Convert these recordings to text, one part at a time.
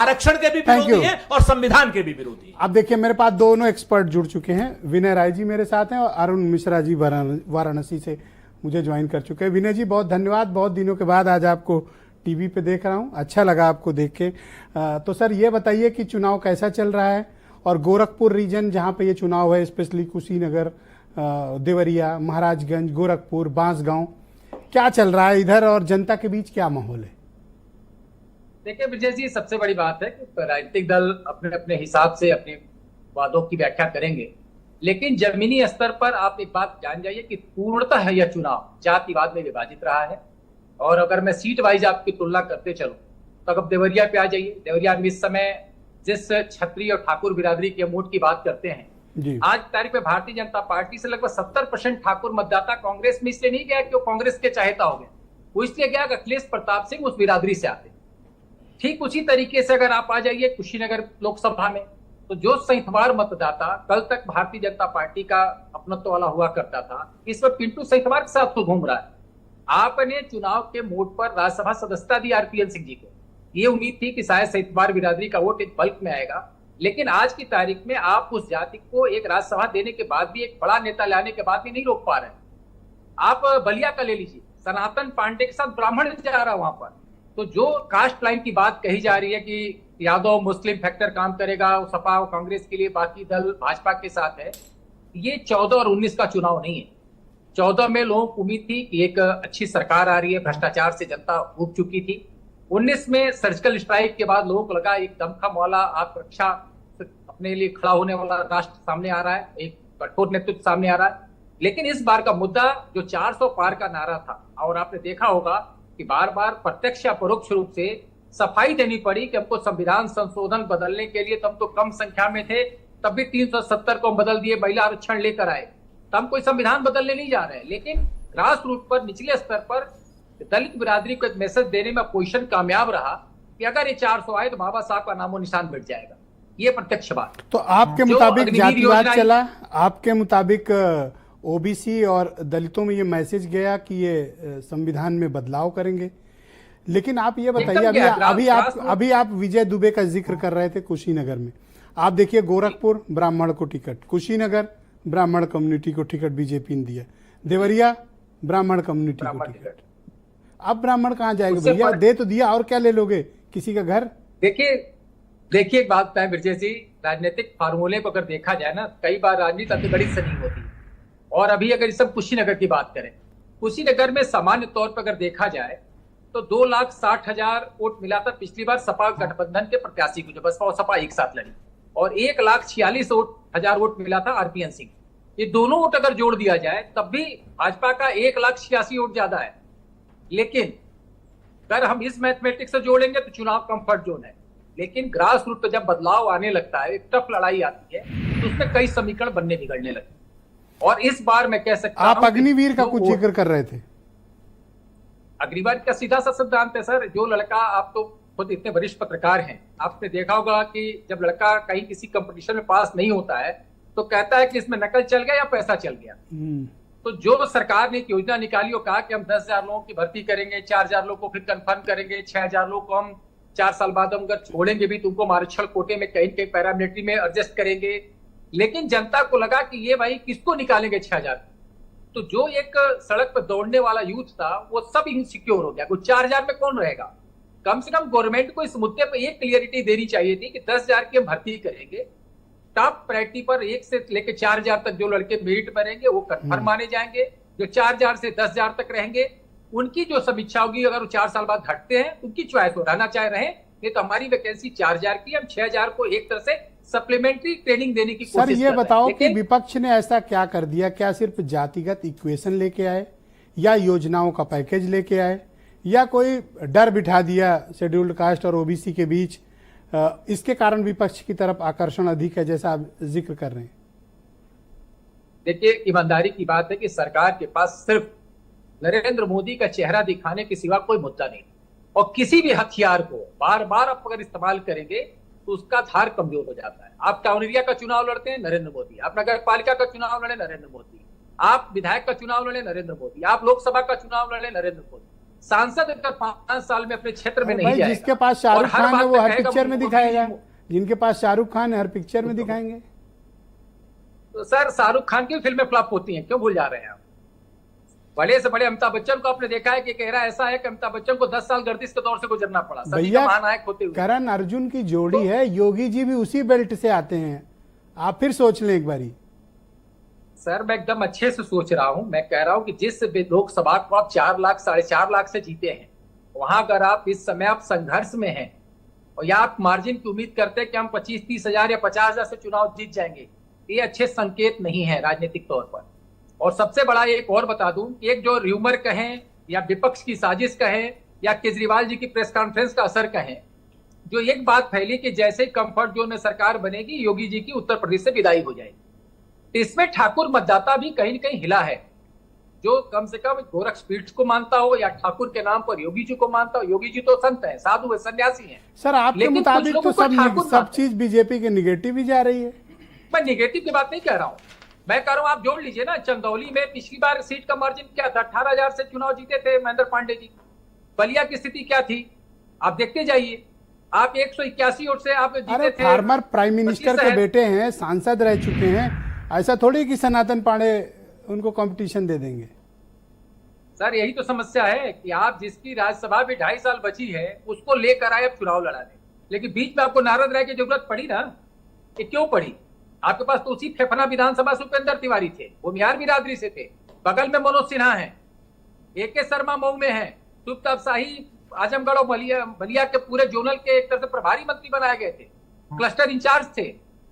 आरक्षण के भी विरोधी हैं और संविधान के भी विरोधी हैं। अब देखिए, मेरे पास दोनों एक्सपर्ट जुड़ चुके हैं। विनय राय जी मेरे साथ हैं और अरुण मिश्रा जी वाराणसी से मुझे ज्वाइन कर चुके हैं। विनय जी, बहुत धन्यवाद। बहुत दिनों के बाद आज आपको टीवी पे देख रहा हूं, अच्छा लगा आपको देख के। तो सर, ये बताइए कि चुनाव कैसा चल रहा है, और गोरखपुर रीजन जहां पे ये चुनाव है, स्पेशली कुशीनगर, देवरिया, महाराजगंज, गोरखपुर, बांसगांव, क्या चल रहा है इधर और जनता के बीच क्या माहौल है? देखिए विजय जी, सबसे बड़ी बात है कि राजनीतिक दल अपने अपने हिसाब से अपने वादों की व्याख्या करेंगे, लेकिन जमीनी स्तर पर आप एक बात जान जाइए कि पूर्णतः यह चुनाव जातिवाद में विभाजित रहा है। और अगर मैं सीट वाइज आपकी तुलना करते चलूं तो अब देवरिया पे आ जाइए। देवरिया में इस समय जिस क्षत्रिय और ठाकुर बिरादरी के वोट की बात करते हैं, आज की तारीख में भारतीय जनता पार्टी से लगभग 70% ठाकुर मतदाता कांग्रेस में इसलिए नहीं गया कि वो कांग्रेस के चाहता हो गया, वो इसलिए गया कि अखिलेश प्रताप सिंह उस बिरादरी से आते। ठीक उसी तरीके से अगर आप आ जाइए कुशीनगर लोकसभा में, तो जो सैंथवार मतदाता कल तक भारतीय जनता पार्टी का अपनत्व वाला हुआ करता था, इस वक्त पिंटू सैंथवार के साथ तो घूम रहा है। आपने चुनाव के मोड पर राज्यसभा सदस्यता दी आरपीएन सिंह जी को, ये उम्मीद थी कि शायद सैंथवार बिरादरी का वोट एक बल्क में आएगा, लेकिन आज की तारीख में आप उस जाति को एक राज्यसभा देने के बाद भी, एक बड़ा नेता लाने के बाद भी नहीं रोक पा रहे हैं। आप बलिया का ले लीजिए, सनातन पांडे के साथ ब्राह्मण जा रहा है वहां पर। तो जो कास्ट लाइन की बात कही जा रही है कि यादव मुस्लिम फैक्टर काम करेगा, वो सपा और कांग्रेस के लिए, बाकी दल भाजपा के साथ है, ये 14 और 19 का चुनाव नहीं है। 14 में लोगों को उम्मीद थी कि एक अच्छी सरकार आ रही है, भ्रष्टाचार से जनता उब चुकी थी। 19 में सर्जिकल स्ट्राइक के बाद लोगों को लगा एक दमखम वाला, आत्मरक्षा अपने लिए खड़ा होने वाला राष्ट्र सामने आ रहा है, एक कठोर नेतृत्व सामने आ रहा है। लेकिन इस बार का मुद्दा जो 400 पार का नारा था, और आपने देखा होगा कि बार बार प्रत्यक्ष या परोक्ष रूप से सफाई देनी पड़ी कि हमको संविधान संशोधन बदलने के लिए, तब तो कम संख्या में थे, तब भी 370 को बदल दिए, महिला आरक्षण लेकर आए, तब कोई संविधान बदलने नहीं जा रहे। लेकिन ग्रास रूट पर, निचले स्तर पर दलित बिरादरी को एक मैसेज देने में अपोजिशन कामयाब रहा कि अगर ये 400 आए तो बाबा साहब का नामो निशान मिट जाएगा। ये प्रत्यक्ष बात। तो आपके मुताबिक जातिवाद चला, आपके मुताबिक ओबीसी और दलितों में ये मैसेज गया कि ये संविधान में बदलाव करेंगे। लेकिन आप ये बताइए, अभी आप विजय दुबे का जिक्र कर रहे थे कुशीनगर में। आप देखिए, गोरखपुर ब्राह्मण को टिकट, कुशीनगर ब्राह्मण कम्युनिटी को टिकट बीजेपी ने दिया, देवरिया ब्राह्मण कम्युनिटी को टिकट। अब ब्राह्मण कहाँ जाएगा भैया? दे तो दिया, और क्या ले लोगे? किसी का घर? देखिए एक बात है विजय जी, राजनीतिक फार्मूले को अगर देखा जाए ना, कई बार राजनीति अति बड़ी से नहीं होती। और अभी अगर इस सब कुशीनगर की बात करें, कुशीनगर में सामान्य तौर पर अगर देखा जाए तो 2,60,000 वोट मिला था पिछली बार सपा गठबंधन के प्रत्याशी को, जो बसपा और सपा एक साथ लड़ी, और 1,46,000 वोट मिला था आरपीएन सिंह। ये दोनों वोट अगर जोड़ दिया जाए तब भी भाजपा का 1,86,000 वोट ज्यादा है। लेकिन अगर हम इस मैथमेटिक्स से जोड़ेंगे तो चुनाव कंफर्ट जोन है। लेकिन ग्रास रूट पे जब बदलाव आने लगता है, एक टफ लड़ाई आती है, तो उसमें कई समीकरण बनने बिगड़ने लगते हैं। और इस बार मैं कह सकता हूं, आप अग्निवीर का कुछ जिक्र कर रहे थे। अग्निवीर का सीधा सा सिद्धांत है सर, जो लड़का, आप तो खुद इतने वरिष्ठ पत्रकार हैं, आपने देखा होगा कि जब लड़का कहीं किसी कंपटीशन में पास नहीं होता है तो कहता है कि इसमें नकल चल गया या पैसा चल गया। तो जो सरकार ने एक योजना निकाली और कहा कि हम 10,000 लोगों की भर्ती करेंगे, 4,000 लोगों को फिर कंफर्म करेंगे, 6,000 लोगों को हम 4 साल बाद हम अगर छोड़ेंगे भी तो उनको आरक्षण कोटे में कहीं कहीं पैरामिलिट्री में एडजस्ट करेंगे। लेकिन जनता को लगा कि ये भाई किसको निकालेंगे 6,000? तो जो एक सड़क पर दौड़ने वाला यूथ था वो सब इनसिक्योर हो गया। कुछ 4,000 में कौन रहेगा? कम से कम गवर्नमेंट को इस मुद्दे पर एक क्लियरिटी देनी चाहिए थी कि 10,000 की हम भर्ती करेंगे, टॉप प्रायोरिटी पर 1 से लेकर 4,000 तक जो लड़के मेरिट में रहेंगे वो कंफर्म माने जाएंगे। जो 4,000 से 10,000 तक रहेंगे उनकी जो समीक्षा होगी, अगर वो 4 साल बाद हटते हैं उनकी चॉइस हो, रहना चाहे रहे, नहीं तो हमारी वैकेंसी 4,000 की, हम 6,000 को एक तरह से सप्लीमेंट्री ट्रेनिंग देने की कोशिश। सर ये बताओ कि विपक्ष ने ऐसा क्या कर दिया? क्या सिर्फ जातिगत इक्वेशन लेके आए, या योजनाओं का पैकेज लेके आए, या कोई डर बिठा दिया शेड्यूल्ड कास्ट और ओबीसी के बीच, इसके कारण विपक्ष की तरफ आकर्षण अधिक है जैसा आप जिक्र कर रहे हैं? देखिए, ईमानदारी की बात है कि सरकार के पास सिर्फ नरेंद्र मोदी का चेहरा दिखाने के सिवा कोई मुद्दा नहीं, और किसी भी हथियार को बार बार आप अगर इस्तेमाल करेंगे तो उसका धार कमजोर हो जाता है। आप टाउन एरिया का चुनाव लड़ते हैं, नरेंद्र मोदी। आप नगर पालिका का चुनाव लड़े, नरेंद्र मोदी। आप विधायक का चुनाव लड़े, नरेंद्र मोदी। आप लोकसभा का चुनाव लड़े, नरेंद्र मोदी। सांसद अगर 5 साल में अपने क्षेत्र में नहीं भाई जाएगा, जिसके पास शाहरुख और हर खान है बात वो पे हर कहेगा पिक्चर में वो दिखाएगा, भी- जिनके पास शाहरुख खान है हर पिक्चर में दिखाएंगे। तो सर शाहरुख खान की फिल्में फ्लॉप होती हैं, क्यों भूल जा रहे हैं आप? बड़े से बड़े अमिताभ बच्चन को आपने देखा है कि कह ऐसा है कि अमिताभ बच्चन को 10 साल गर्दिश के दौर से गुजरना पड़ा सभी का भैया महानायक होते हुए। करण अर्जुन की जोड़ी है, योगी जी भी उसी बेल्ट से आते हैं, आप फिर सोच लें एक बारी। सर मैं एकदम अच्छे से सोच रहा हूं, मैं कह रहा हूं कि जिस लोकसभा को आप 4 लाख 4.5 लाख से जीते हैं, वहां अगर आप इस समय आप संघर्ष में हैं और या आप मार्जिन की उम्मीद करते हैं कि हम 25-30 हजार या 50,000 से चुनाव जीत जाएंगे, ये अच्छे संकेत नहीं है राजनीतिक तौर पर। और सबसे बड़ा एक और बता दूं, एक जो र्यूमर कहें या विपक्ष की साजिश कहें या केजरीवाल जी की प्रेस कॉन्फ्रेंस का असर कहें, जो एक बात फैली कि जैसे कंफर्ट जोन में सरकार बनेगी योगी जी की उत्तर प्रदेश से विदाई हो जाएगी, तो इसमें ठाकुर मतदाता भी कहीं न कहीं हिला है, जो कम से कम गोरक्षपीठ को मानता हो या ठाकुर के नाम पर योगी जी को मानता हो। योगी जी तो संत है, साधु है, सन्यासी हैं। सर आपके लेकिन कुछ मुताबिक तो लोगों को ठाकुर सब मानते हैं। चीज बीजेपी के निगेटिव ही जा रही है। मैं निगेटिव की बात नहीं कह रहा हूं, मैं कह रहा हूं आप जोड़ लीजिए ना, चंदौली में पिछली बार सीट का मार्जिन क्या था, 18,000 से चुनाव जीते थे महेंद्र पांडे जी। बलिया की स्थिति क्या थी आप देखते जाइए, आप 181 वोट से आप जीते अरे थे। फार्मर प्राइम मिनिस्टर 25 के है। बेटे हैं, सांसद रह चुके हैं, ऐसा थोड़ी कि सनातन पांडे उनको कंपटीशन दे देंगे। सर यही तो समस्या है कि आप जिसकी राज्यसभा में 2.5 साल बची है उसको लेकर आए अब चुनाव लड़ाने, लेकिन बीच में आपको नारद राय की जरूरत पड़ी ना, कि क्यों पड़ी? आपके पास तो उसी फेफना विधानसभा से उपेंद्र तिवारी थे, वो मियार बिरादरी से थे, बगल में मनोज सिन्हा है, AK शर्मा मऊ में है, सुप्ताब शाही आजमगढ़ और बलिया के पूरे जोनल के एक तरह से प्रभारी मंत्री बनाए गए थे, क्लस्टर इंचार्ज थे,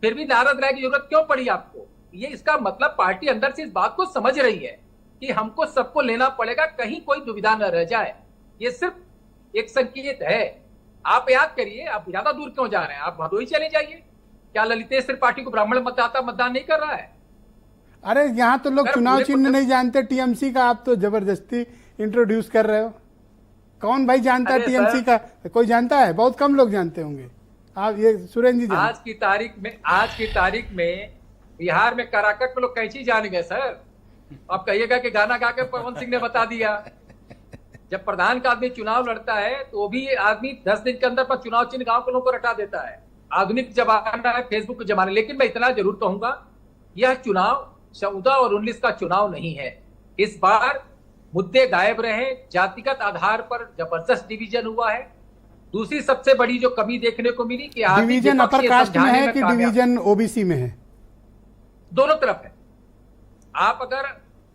फिर भी नारद राय की जरूरत क्यों पड़ी आपको? ये इसका मतलब पार्टी अंदर से इस बात को समझ रही है कि हमको सबको लेना पड़ेगा, कहीं कोई दुविधा न रह जाए। ये सिर्फ एक संकेत है। आप याद करिए, आप ज्यादा दूर क्यों जा रहे हैं, आप भदोही चले जाइए, क्या ललितेश त्रिपाठी को ब्राह्मण मतदाता मतदान नहीं कर रहा है? अरे यहाँ तो लोग सर, चुनाव पूरे चिन्ह नहीं जानते, TMC का आप तो जबरदस्ती इंट्रोड्यूस कर रहे हो। कौन भाई जानता है अरे TMC का? कोई जानता है? बहुत कम लोग जानते होंगे। आप ये सुरेंद्र जी जानते। आज की तारीख में बिहार में कराकट में लोग कैंची जान गए सर। आप कहिएगा कि गाना गा के पवन सिंह ने बता दिया। जब प्रधान का आदमी चुनाव लड़ता है तो वो भी आदमी 10 दिन के अंदर पर चुनाव चिन्ह गांव के लोगों को रटा देता है। आधुनिक जमाना है, फेसबुक का जमाना। लेकिन मैं इतना जरूर कहूंगा, यह चुनाव 14 और 19 का चुनाव नहीं है। इस बार मुद्दे गायब रहे, जातिगत आधार पर जबरदस्त डिवीजन हुआ है। दूसरी सबसे बड़ी जो कमी देखने को मिली कि डिवीजन अपर कास्ट में है कि डिवीजन OBC में है? दोनों तरफ है। आप अगर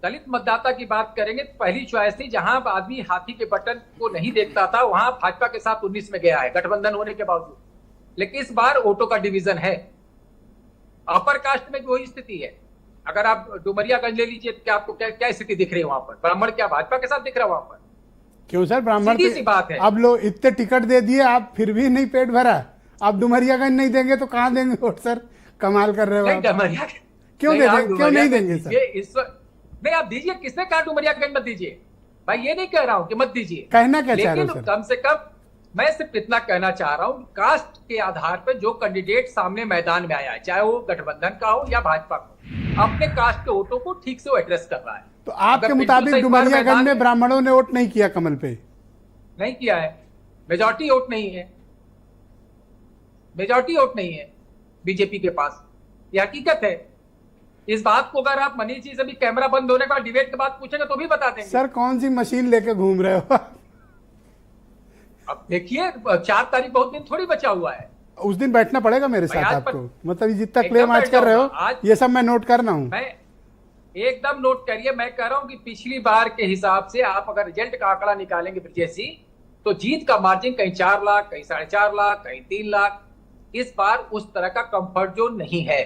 दलित मतदाता की बात करेंगे तो पहली चॉइस थी, जहां आदमी हाथी के बटन को नहीं देखता था, वहां भाजपा के साथ 19 में गया है गठबंधन होने के बावजूद। लेकिन इस बार वोटों का डिवीजन है। अपर कास्ट में भी वही स्थिति है। अगर आप डुमरियागंज ले लीजिए, क्या आपको क्या स्थिति दिख रही है वहां पर? ब्राह्मण क्या भाजपा के साथ दिख रहा है वहां पर? क्यों सर, ब्राह्मण सीधी सी बात है। अब लोग इतने टिकट दे दिए, आप फिर भी नहीं पेट भरा। आप डुमरियागंज नहीं देंगे तो कहाँ देंगे वोट सर? कमाल कर रहे हो आप। क्यों नहीं देंगे सर? इस वक्त नहीं, आप दीजिए। किसने कहा डुमरियागंज मत दीजिए? भाई ये नहीं कह रहा हूं कि मत दीजिए, कहना क्या चाह रहे हो लेकिन सर? कम से कम मैं सिर्फ इतना कहना चाह रहा हूं, कास्ट के आधार पर जो कैंडिडेट सामने मैदान में आया है, चाहे वो गठबंधन का हो या भाजपा का, अपने कास्ट के वोटों को ठीक से वो एड्रेस कर रहा है। तो आपके अगर मुताबिक पिंटू सही डुमरियागंज में ब्राह्मणों ने वोट नहीं किया कमल पे? नहीं किया है। मेजॉरिटी वोट नहीं है, मेजॉरिटी वोट नहीं है बीजेपी के पास, ये हकीकत है। इस बात को अगर आप मनीष जी से भी कैमरा बंद होने के बाद डिबेट के बाद पूछेंगे तो भी बता देंगे। सर कौन सी मशीन लेके घूम रहे हो? अब देखिए 4 तारीख बहुत दिन थोड़ी बचा हुआ है। उस दिन बैठना पड़ेगा मेरे साथ आज आपको। मतलब ये जितना एकदम क्लेम आज बैठ कर रहे हो, जाऊंगा। ये सब मैं नोट कर रहा हूँ। मैं एकदम नोट करिए, मैं कह रहा हूं कि पिछली बार के हिसाब से आप अगर रिजल्ट का आंकड़ा निकालेंगे ब्रजेश जी, तो जीत का मार्जिन कहीं 4 लाख, कहीं 4.5 लाख, कहीं 3 लाख। इस बार उस तरह का कंफर्ट जोन नहीं है।